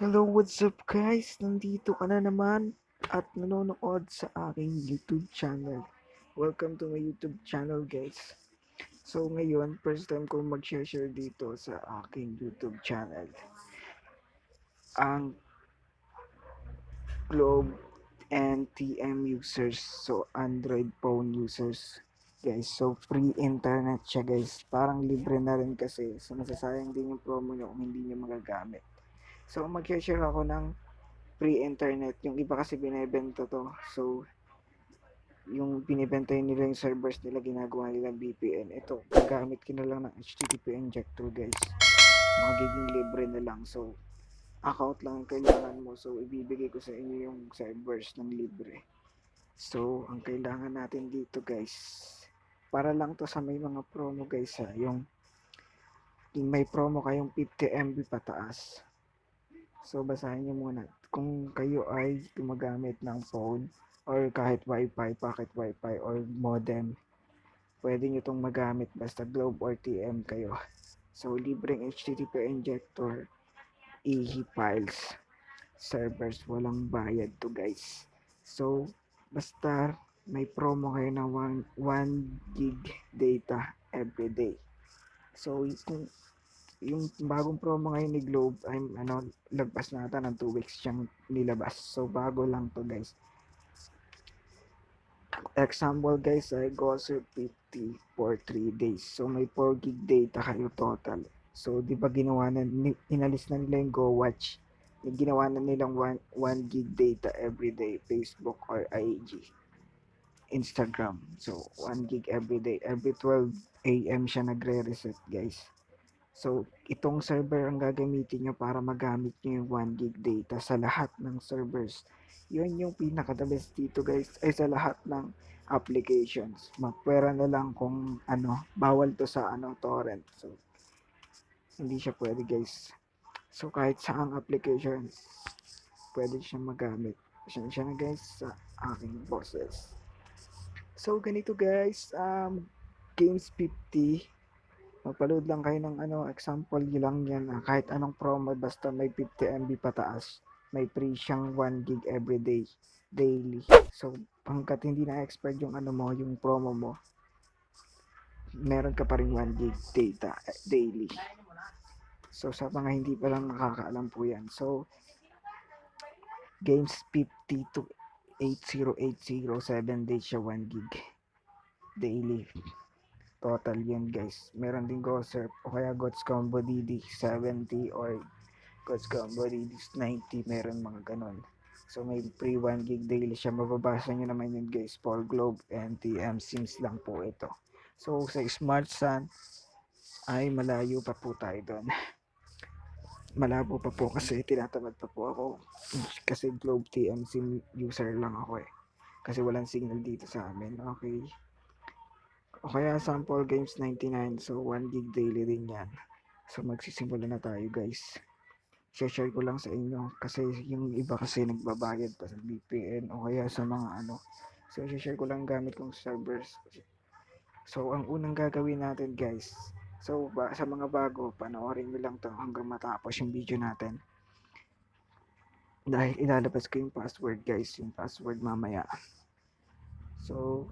Hello, what's up guys? Nandito ka na naman at nanonood sa aking YouTube channel. Welcome to my YouTube channel guys. So ngayon, first time ko mag-share dito sa aking YouTube channel. Ang Globe and TM users, so Android phone users guys. So free internet siya guys. Parang libre na rin kasi. So masasayang din yung promo nyo kung hindi nyo magagamit. So mag-share ako ng free internet. Yung iba kasi binebenta to. So, yung binibenta nila yung servers nila, ginagawa nila VPN. Ito, gagamit ka na lang ng HTTP injector guys. Magiging libre na lang. So, account lang ang kailangan mo. So, ibibigay ko sa inyo yung servers ng libre. So, ang kailangan natin dito guys, para lang to sa may mga promo guys ha. Yung may promo kayong 50 MB pataas. So, basahin nyo muna. Kung kayo ay gumagamit ng phone or kahit Wifi, pocket Wifi or modem, pwede nyo itong magamit basta Globe or TM kayo. So, libreng HTTP injector, EHI files, servers, walang bayad to guys. So, basta may promo kayo ng 1 gig data everyday. So, kung yung bagong promo ngayon ni Globe ay lagpas na ata ng 2 weeks siyang nilabas. So bago lang to guys. Example guys ay Gosatko 50 for 3 days. So may 4 gig data kayo total. So di ba ginawa na inalis na nila yung Go Watch. Ginawa na nilang 1 gig data everyday, Facebook or IG, Instagram. So 1 gig everyday. Every 12 AM siya nagre-reset guys. So, itong server ang gagamitin nyo para magamit nyo yung 1 gig data sa lahat ng servers. Yun yung pinaka-the best dito guys, ay sa lahat ng applications. Mapwera na lang kung bawal to sa torrent. So, hindi siya pwede guys. So, kahit saang application, pwede siya magamit. Siya na guys sa aking bosses. So, ganito guys, games 50. Magpa-load lang kayo ng example lang yan. Kahit anong promo, basta may 50 MB pataas, may free siyang 1 gig everyday, daily. So, hanggat hindi na-expire yung yung promo mo, meron ka pa rin 1 gig data daily. So, sa mga hindi pa lang nakakaalam po yan. So, games 50 to 8080, 7 days siya, 1 gig daily. Total yun guys. Meron din Gosatko o kaya Gots Combo DD 70 or Gots Combo DD 90. Meron mga ganon. So may free 1 gig daily siya. Mababasa nyo naman yun guys. For Globe and TM Sims lang po ito. So sa Smart Sun ay malayo pa po tayo doon. Malabo pa po kasi tinatamad pa po ako. Kasi Globe TM Sim user lang ako eh. Kasi walang signal dito sa amin. Okay. O kaya sample games 99. So 1 gig daily din yan. So magsisimula na tayo guys. Share ko lang sa inyo kasi yung iba kasi nagbabayad pa sa VPN o kaya sa mga So share ko lang gamit kong servers. So ang unang gagawin natin guys. So sa mga bago, panoorin nyo lang to hanggang matapos yung video natin. Dahil ilalabas ko yung password guys. Yung password mamaya. So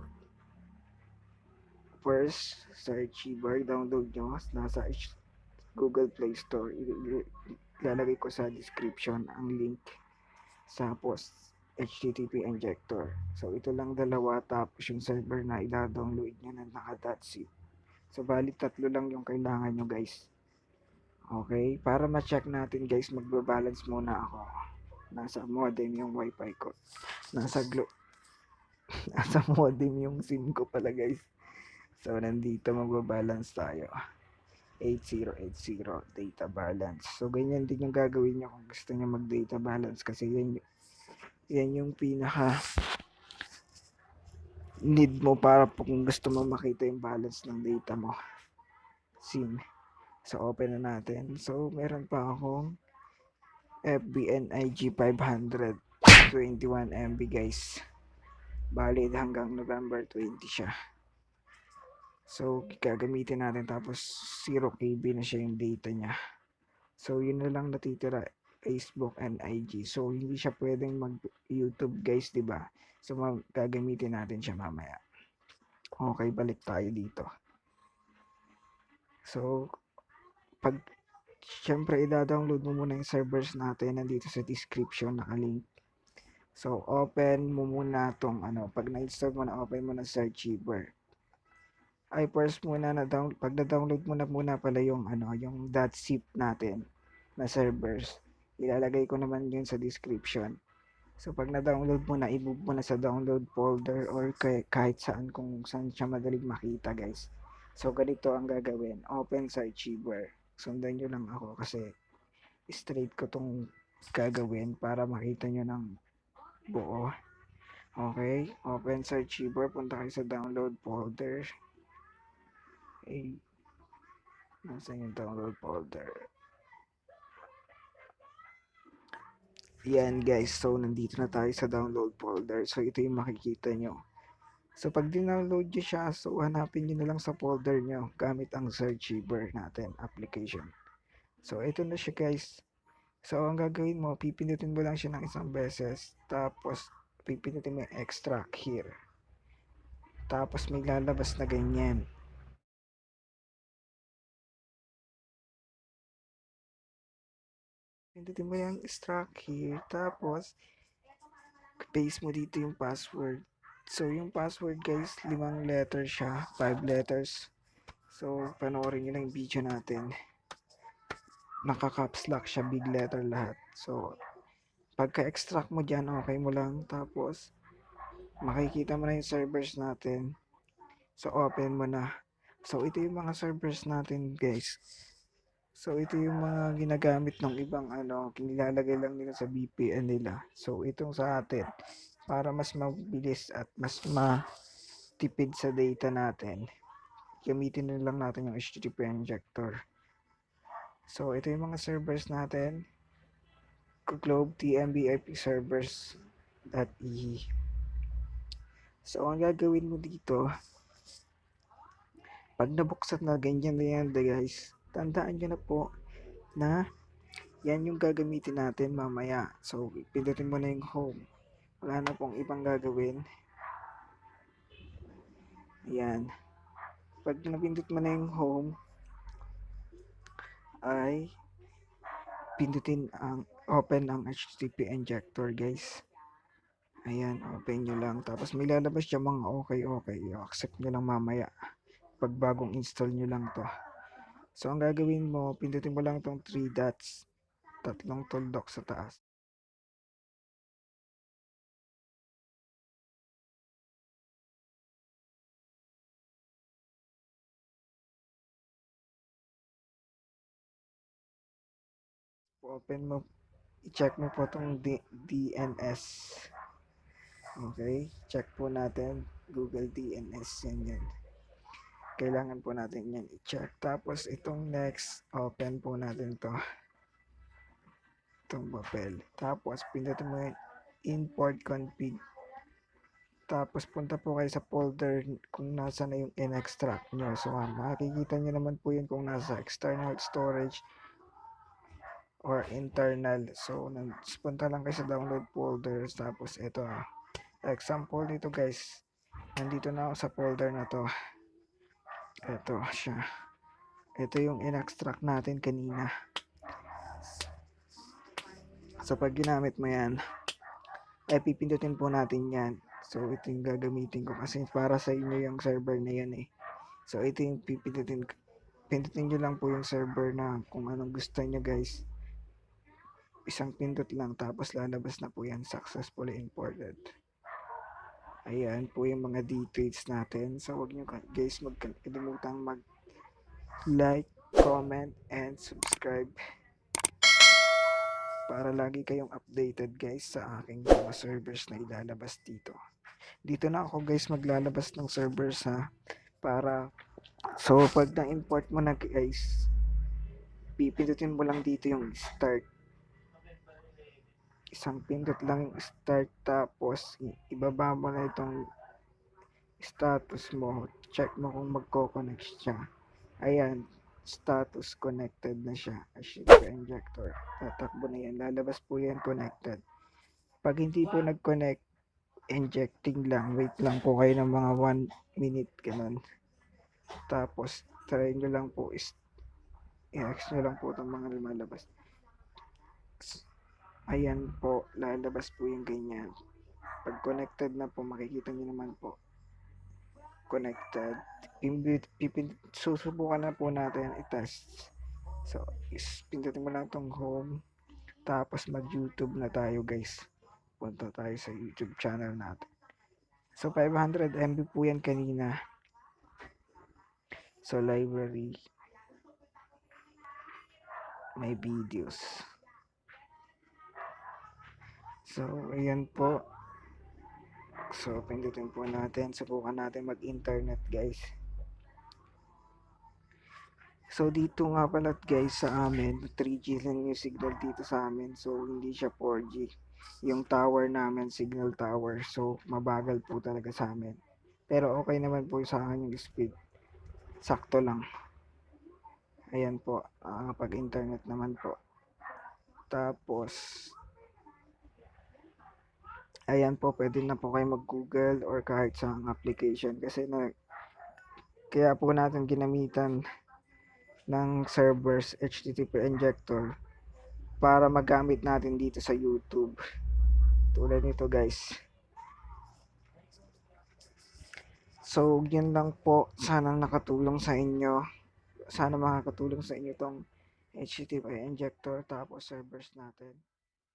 first, Zarchiver, download nyo. Nasa Google Play Store. Ilalagay ko sa description ang link sa post. HTTP Injector. So, ito lang dalawa. Tapos yung server na ila-download nyo na naka.zip. So, bali tatlo lang yung kailangan nyo guys. Okay? Para ma-check natin guys, magbabalance muna ako. Nasa modem yung wifi ko. Nasa nasa modem yung sim ko pala guys. So, nandito magbabalance tayo. 8080 data balance. So, ganyan din yung gagawin nyo kung gusto nyo mag-data balance kasi yan yung pinaka need mo para kung gusto mo makita yung balance ng data mo. SIM. So, open na natin. So, meron pa akong FBNIG 500 21 MB guys. Valid hanggang November 20 siya. So, gagamitin natin tapos 0 KB na siya yung data niya. So, yun na lang natitira. Facebook, and IG. So, hindi siya pwedeng mag-YouTube guys, di ba? So, gagamitin natin siya mamaya. Okay, balik tayo dito. So, syempre, i-download mo muna yung servers natin. Nandito sa description, nakalink. So, open mo muna tong pag na-install mo na, open mo na Zarchiver. Ay, first muna pag na-download mo na muna pala yung yung .zip natin na servers. Ilalagay ko naman yun sa description. So, pag na-download mo na, i-move mo na sa download folder or kahit saan kung saan siya madaling makita, guys. So, ganito ang gagawin. Open Zarchiver. Sundan nyo lang ako kasi straight ko tong gagawin para makita nyo ng buo. Okay, open Zarchiver. Punta kayo sa download folder. Okay. Nasaan yung download folder? Yan guys, so nandito na tayo sa download folder. So ito yung makikita nyo. So pag dinownload nyo siya, so hanapin nyo na lang sa folder nyo gamit ang Zarchiver natin application. So ito na siya guys. So ang gagawin mo, pipindutin mo lang siya ng isang beses. Tapos pipindutin mo yung extract here. Tapos may lalabas na ganyan. Pindutin mo yung extract here. Tapos paste mo dito yung password. So, yung password guys, 5 letters siya, 5 letters. So, panoorin nyo lang yung video natin. Naka-caps lock siya, big letter lahat. So, pagka-extract mo dyan, okay mo lang. Tapos, makikita mo na yung servers natin. So, open mo na. So, ito yung mga servers natin guys. So, ito yung mga ginagamit ng ibang kinilalagay lang nila sa VPN nila. So, itong sa atin, para mas mabilis at mas matipid sa data natin, gamitin na lang natin yung HTTP injector. So, ito yung mga servers natin. Globe TMB IP servers.e. So, ang gagawin mo dito, pag nabuksan na ganyan na yan guys, tandaan nyo na po na yan yung gagamitin natin mamaya. So, pindutin mo na yung home. Wala na pong ibang gagawin. Ayan. Pag napindot mo na yung home, ay pindutin ang open ang HTTP injector guys. Ayan, open nyo lang. Tapos may lalabas siya mga okay. Accept nyo lang mamaya. Pag bagong install nyo lang to. So, ang gagawin mo, pindutin mo lang tong 3 dots. Tatlong tuldok sa taas. Open mo, i-check mo po tong DNS. Okay, check po natin. Google DNS yan. Kailangan po natin yan i-check. Tapos itong next, open po natin to. Itong papel. Tapos pindutin mo yung import config. Tapos punta po kayo sa folder kung nasa na yung in-extract nyo. So makikita nyo naman po yun kung nasa external storage or internal. So punta lang kayo sa download folders. Tapos ito, example nito guys, nandito na ako sa folder na to. Ito siya. Ito yung in-extract natin kanina. So pag ginamit mo yan, ay pipindutin po natin yan. So ito yung gagamitin ko kasi para sa inyo yung server na yan eh. So ito yung pindutin nyo lang po yung server na kung anong gusto nyo guys. Isang pindot lang tapos lalabas na po yan, successfully imported. Ayan po yung mga details natin. So huwag nyo guys magkalimutang mag-like, comment, and subscribe para lagi kayong updated guys sa aking mga servers na ilalabas dito. Dito na ako guys maglalabas ng servers ha, para so pag na-import mo na guys, pipindutin mo lang dito yung start. Isang pindot lang yung start, tapos ibaba mo na itong status mo, check mo kung magko-connect siya. Ayan, status connected na siya. Ayos, injector. Tatakbo na yan. Lalabas po yan connected. Pag hindi po nag-connect, injecting lang. Wait lang po kayo ng mga 1 minute. Ganun. Tapos, try nyo lang po i-X nyo lang po itong mga lumalabas. Ayan po, lalabas po yung ganyan. Pag connected na po, makikita nyo naman po. Connected. Susubukan na po natin i-test. So, pindutin mo lang tong home. Tapos mag-YouTube na tayo guys. Punta tayo sa YouTube channel natin. So, 500 MB po yan kanina. So, library. May videos. So, ayan po. So, pindutin po natin. Subukan natin mag-internet guys. So, dito nga pala guys sa amin, 3G lang yung signal dito sa amin. So, hindi siya 4G. Yung tower namin, signal tower. So, mabagal po talaga sa amin. Pero okay naman po sa akin yung speed. Sakto lang. Ayan po, pag internet naman po. Tapos, ayan po, pwede na po kayo mag-Google or kahit sa application. Kasi kaya po natin ginamitan ng servers HTTP injector para magamit natin dito sa YouTube. Tulad nito guys. So, yun lang po. Sana nakatulong sa inyo. Sana makakatulong sa inyo tong HTTP injector tapos servers natin.